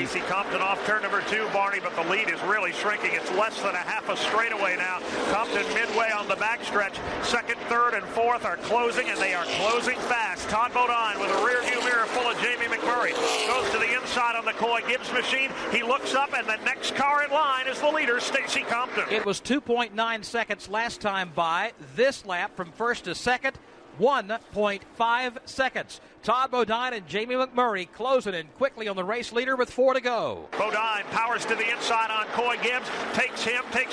Stacy Compton off turn number 2, Barney, but the lead is really shrinking. It's less than a half a straightaway now. Compton midway on the backstretch. Second, third, and fourth are closing, and they are closing fast. Todd Bodine with a rear view mirror full of Jamie McMurray. Goes to the inside on the Coy Gibbs machine. He looks up, and the next car in line is the leader, Stacy Compton. It was 2.9 seconds last time by. This lap from first to second, 1.5 seconds. Todd Bodine and Jamie McMurray closing in quickly on the race leader with 4 to go. Bodine powers to the inside on Coy Gibbs. Takes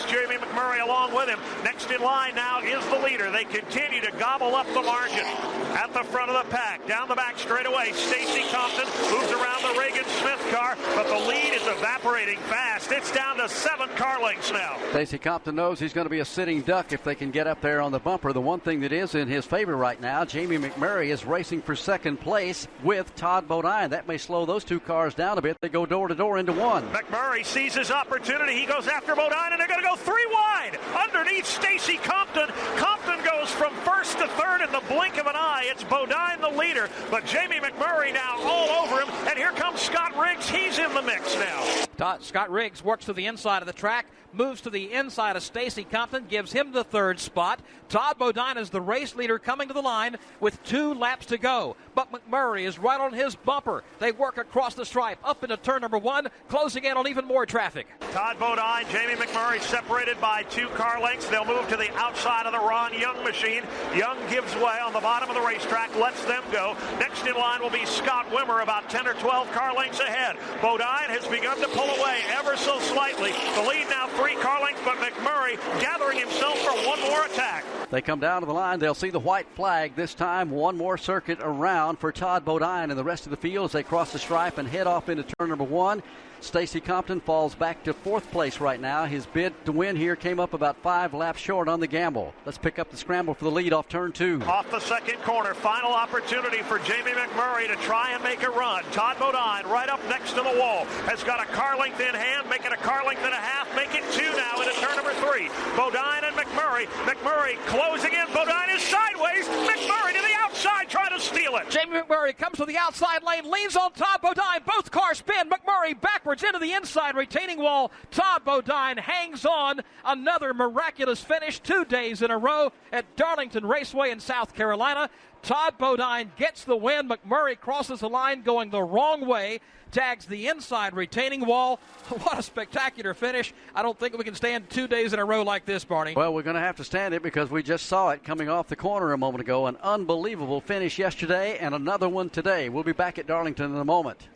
Jamie McMurray along with him. Next in line now is the leader. They continue to gobble up the margin. At the front of the pack, down the back straightaway, Stacy Compton moves around the Reagan-Smith car, but the lead is evaporating fast. It's down to 7 car lengths now. Stacy Compton knows he's going to be a sitting duck if they can get up there on the bumper. The one thing that is in his favor right now, Jamie McMurray is racing for second place with Todd Bodine. That may slow those two cars down a bit. They go door to door into one. McMurray sees his opportunity. He goes after Bodine, and they're going to go 3 wide. Underneath Stacy Compton. Compton goes from first to third in the blink of an eye. It's Bodine the leader, but Jamie McMurray now all over him, and here comes Scott Riggs. He's in the mix now. Scott Riggs works to the inside of the track, moves to the inside of Stacy Compton, gives him the third spot. Todd Bodine is the race leader coming to the line with 2 laps to go. But McMurray is right on his bumper. They work across the stripe, up into turn number 1, closing in on even more traffic. Todd Bodine, Jamie McMurray separated by 2 car lengths. They'll move to the outside of the Ron Young machine. Young gives way on the bottom of the racetrack, lets them go. Next in line will be Scott Wimmer, about 10 or 12 car lengths ahead. Bodine has begun to pull away ever so slightly. The lead now 3 car lengths, but McMurray gathering himself for one more attack. They come down to the line. They'll see the white flag this time. One more circuit around for Todd Bodine and the rest of the field as they cross the stripe and head off into turn number 1. Stacy Compton falls back to 4th place right now. His bid to win here came up about 5 laps short on the gamble. Let's pick up the scramble for the lead off turn 2. Off the second corner, final opportunity for Jamie McMurray to try and make a run. Todd Bodine right up next to the wall. Has got a car length in hand, make it a car length and a half, make it 2 now into turn number 3. Bodine and McMurray. McMurray closing in. Bodine is sideways. McMurray to the outside trying to steal it. Jamie McMurray comes to the outside lane, leans on Todd Bodine. Both cars spin. McMurray backwards into the inside retaining wall. Todd Bodine hangs on. Another miraculous finish 2 days in a row at Darlington Raceway in South Carolina. Todd Bodine gets the win. McMurray crosses the line going the wrong way, tags the inside retaining wall. What a spectacular finish. I don't think we can stand 2 days in a row like this, Barney. Well, we're going to have to stand it because we just saw it coming off the corner a moment ago. An unbelievable finish yesterday and another one today. We'll be back at Darlington in a moment.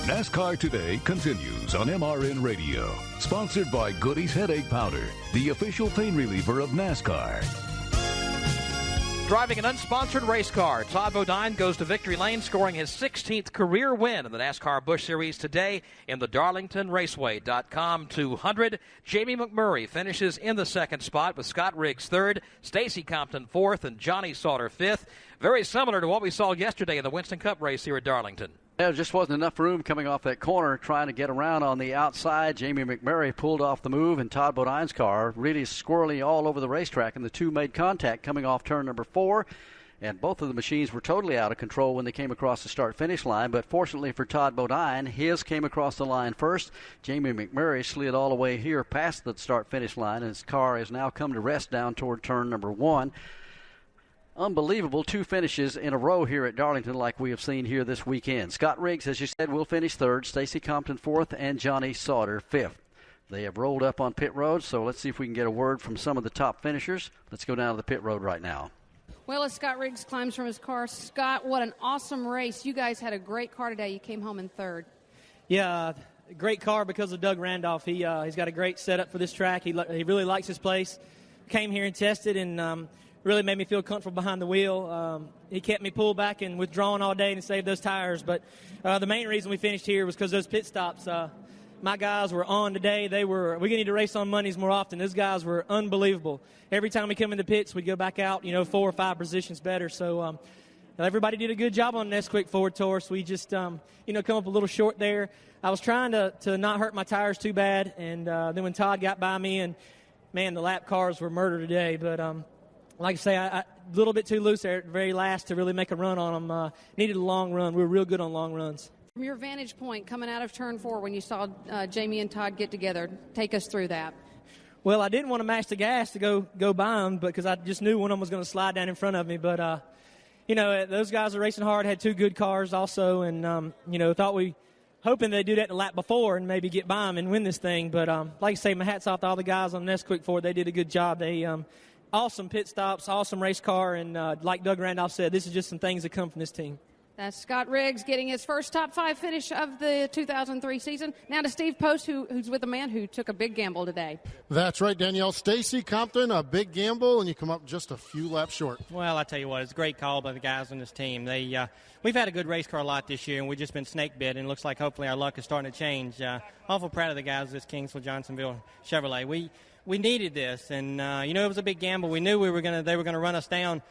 NASCAR Today continues on MRN Radio. Sponsored by Goody's Headache Powder, the official pain reliever of NASCAR. Driving an unsponsored race car, Todd Bodine goes to victory lane, scoring his 16th career win in the NASCAR Busch Series today in the Darlington Raceway.com 200. Jamie McMurray finishes in the second spot with Scott Riggs third, Stacy Compton fourth, and Johnny Sauter fifth. Very similar to what we saw yesterday in the Winston Cup race here at Darlington. There just wasn't enough room coming off that corner trying to get around on the outside. Jamie McMurray pulled off the move, and Todd Bodine's car really squirrely all over the racetrack, and the two made contact coming off turn number 4. And both of the machines were totally out of control when they came across the start-finish line. But fortunately for Todd Bodine, his came across the line first. Jamie McMurray slid all the way here past the start-finish line, and his car has now come to rest down toward turn number 1. Unbelievable 2 finishes in a row here at Darlington like we have seen here this weekend. Scott Riggs, as you said, will finish third, Stacy Compton fourth, and Johnny Sauter fifth. They have rolled up on pit road, so let's see if we can get a word from some of the top finishers. Let's go down to the pit road right now. Well, as Scott Riggs climbs from his car, Scott, what an awesome race. You guys had a great car today. You came home in third. Yeah, great car because of Doug Randolph. He's got a great setup for this track. He really likes this place. Came here and tested and really made me feel comfortable behind the wheel. He kept me pulled back and withdrawing all day and saved those tires. But the main reason we finished here was because those pit stops. My guys were on today. We need to race on Mondays more often. Those guys were unbelievable. Every time we come in the pits, we'd go back out, 4 or 5 positions better. So everybody did a good job on this quick forward tour. So we just, come up a little short there. I was trying to not hurt my tires too bad. And then when Todd got by me, and, man, the lap cars were murder today. But like I say, a little bit too loose there at the very last to really make a run on them. Needed a long run. We were real good on long runs. From your vantage point coming out of turn 4 when you saw Jamie and Todd get together, take us through that. Well, I didn't want to mash the gas to go by them because I just knew one of them was going to slide down in front of me. But, those guys are racing hard, had 2 good cars also, and, hoping they'd do that the lap before and maybe get by them and win this thing. But, like I say, my hat's off to all the guys on Nesquik Ford. They did a good job. They awesome pit stops, awesome race car, and like Doug Randolph said, this is just some things that come from this team. That's Scott Riggs getting his first top 5 finish of the 2003 season. Now to Steve Post, who's with a man who took a big gamble today. That's right, Danielle. Stacy Compton, a big gamble, and you come up just a few laps short. Well, I tell you what, it's a great call by the guys on this team. We've had a good race car lot this year, and we've just been snake bit, and it looks like hopefully our luck is starting to change. Awful proud of the guys of this Kingsville Johnsonville Chevrolet. We needed this, and it was a big gamble. We knew they were going to run us down.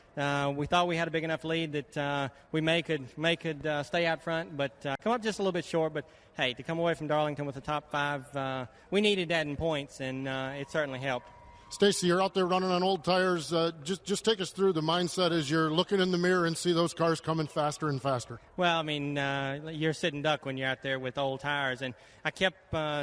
We thought we had a big enough lead that we may could stay out front, but come up just a little bit short. But hey, to come away from Darlington with the top 5, we needed that in points, and it certainly helped. Stacy, you're out there running on old tires. Just take us through the mindset as you're looking in the mirror and see those cars coming faster and faster. Well, I mean, you're sitting duck when you're out there with old tires. And I kept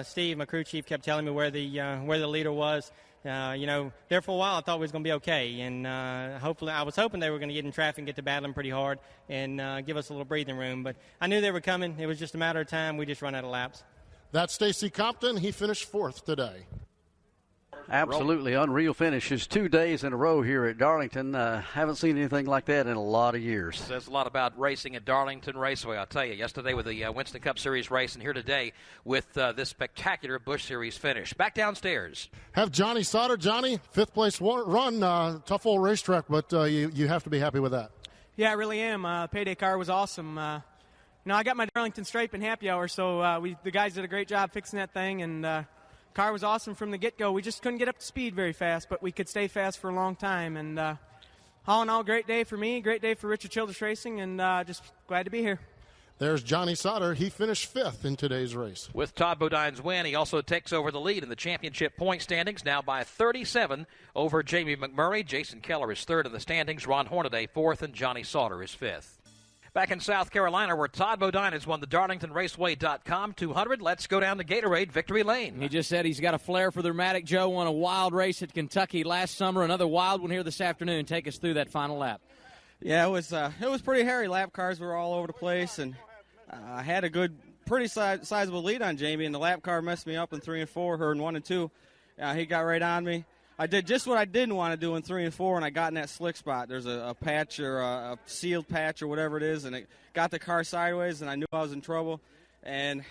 Steve, my crew chief, kept telling me where the leader was. There for a while I thought we was going to be okay, and I was hoping they were going to get in traffic and get to battling pretty hard and give us a little breathing room. But I knew they were coming. It was just a matter of time. We just run out of laps. That's Stacy Compton. He finished 4th today. Absolutely unreal finishes 2 days in a row here at Darlington. Haven't seen anything like that in a lot of years. Says a lot about racing at Darlington Raceway, I'll tell you. Yesterday with the Winston Cup Series race, and here today with this spectacular Busch Series finish. Back downstairs. Have Johnny Sauter. Johnny, 5th place run. Tough old racetrack, but you have to be happy with that. Yeah, I really am. Payday car was awesome. I got my Darlington stripe in happy hour, so the guys did a great job fixing that thing, and car was awesome from the get-go. We just couldn't get up to speed very fast, but we could stay fast for a long time. And all in all, great day for me, great day for Richard Childress Racing, and just glad to be here. There's Johnny Sauter. He finished 5th in today's race. With Todd Bodine's win, he also takes over the lead in the championship point standings, now by 37 over Jamie McMurray. Jason Keller is 3rd in the standings, Ron Hornaday 4th, and Johnny Sauter is 5th. Back in South Carolina, where Todd Bodine has won the DarlingtonRaceway.com 200. Let's go down to Gatorade Victory Lane. He just said he's got a flair for the Dramatic. Joe won a wild race at Kentucky last summer. Another wild one here this afternoon. Take us through that final lap. Yeah, it was pretty hairy. Lap cars were all over the place, and I had a good, pretty sizable lead on Jamie, and the lap car messed me up in 3 and 4, her in 1 and 2. He got right on me. I did just what I didn't want to do in 3 and 4, and I got in that slick spot. There's a patch or a sealed patch or whatever it is, and it got the car sideways, and I knew I was in trouble. And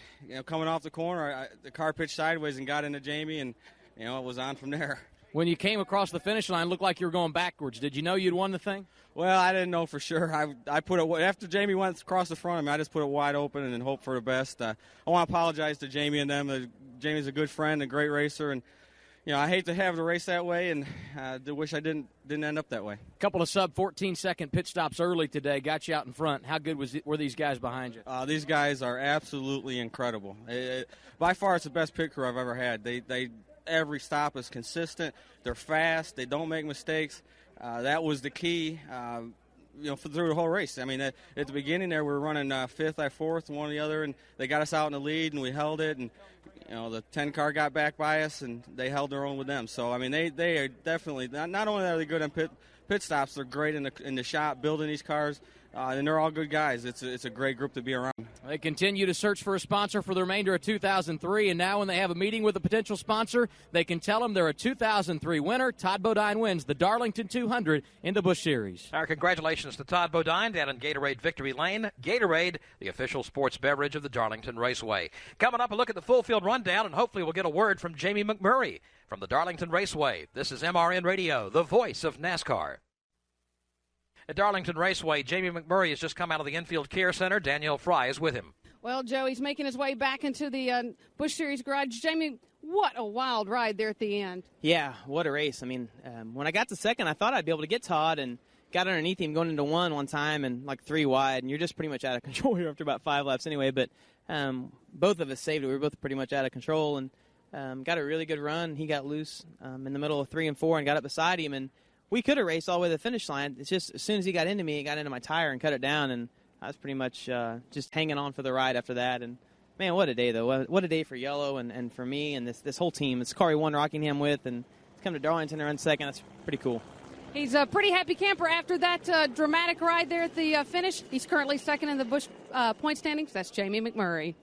coming off the corner, the car pitched sideways and got into Jamie, and it was on from there. When you came across the finish line, it looked like you were going backwards. Did you know you'd won the thing? Well, I didn't know for sure. I put it after Jamie went across the front of me. I just put it wide open and then hope for the best. I want to apologize to Jamie and them. Jamie's a good friend, a great racer, and I hate to have the race that way, and I wish I didn't end up that way. A couple of sub-14-second pit stops early today got you out in front. How good were these guys behind you? These guys are absolutely incredible. By far, it's the best pit crew I've ever had. Every stop is consistent. They're fast. They don't make mistakes. That was the key, through the whole race. I mean, at the beginning there, we were running 5th, 4th, one or the other, and they got us out in the lead, and we held it, and the 10 car got back by us, and they held their own with them. So, I mean, they are definitely, not only are they good on pit stops, they're great in the shop building these cars, and they're all good guys. It's a great group to be around. They continue to search for a sponsor for the remainder of 2003, and now when they have a meeting with a potential sponsor, they can tell them they're a 2003 winner. Todd Bodine wins the Darlington 200 in the Busch Series. Our congratulations to Todd Bodine down in Gatorade Victory Lane. Gatorade, the official sports beverage of the Darlington Raceway. Coming up, a look at the full field rundown, and hopefully we'll get a word from Jamie McMurray from the Darlington Raceway. This is MRN Radio, the voice of NASCAR. At Darlington Raceway, Jamie McMurray has just come out of the infield care center. Danielle Fry is with him. Well, Joe, he's making his way back into the Busch Series garage. Jamie, what a wild ride there at the end. Yeah, what a race. I mean, when I got to second, I thought I'd be able to get Todd and got underneath him going into one time and like 3 wide, and you're just pretty much out of control here after about 5 laps anyway. But both of us saved it. We were both pretty much out of control and got a really good run. He got loose in the middle of 3 and 4 and got up beside him, and we could have raced all the way to the finish line. It's just as soon as he got into me, he got into my tire and cut it down, and I was pretty much just hanging on for the ride after that. And, man, what a day, though. What a day for Yellow and for me and this whole team. It's the car we won Rockingham with, and to come to Darlington and run second, that's pretty cool. He's a pretty happy camper after that dramatic ride there at the finish. He's currently second in the Busch point standings. That's Jamie McMurray.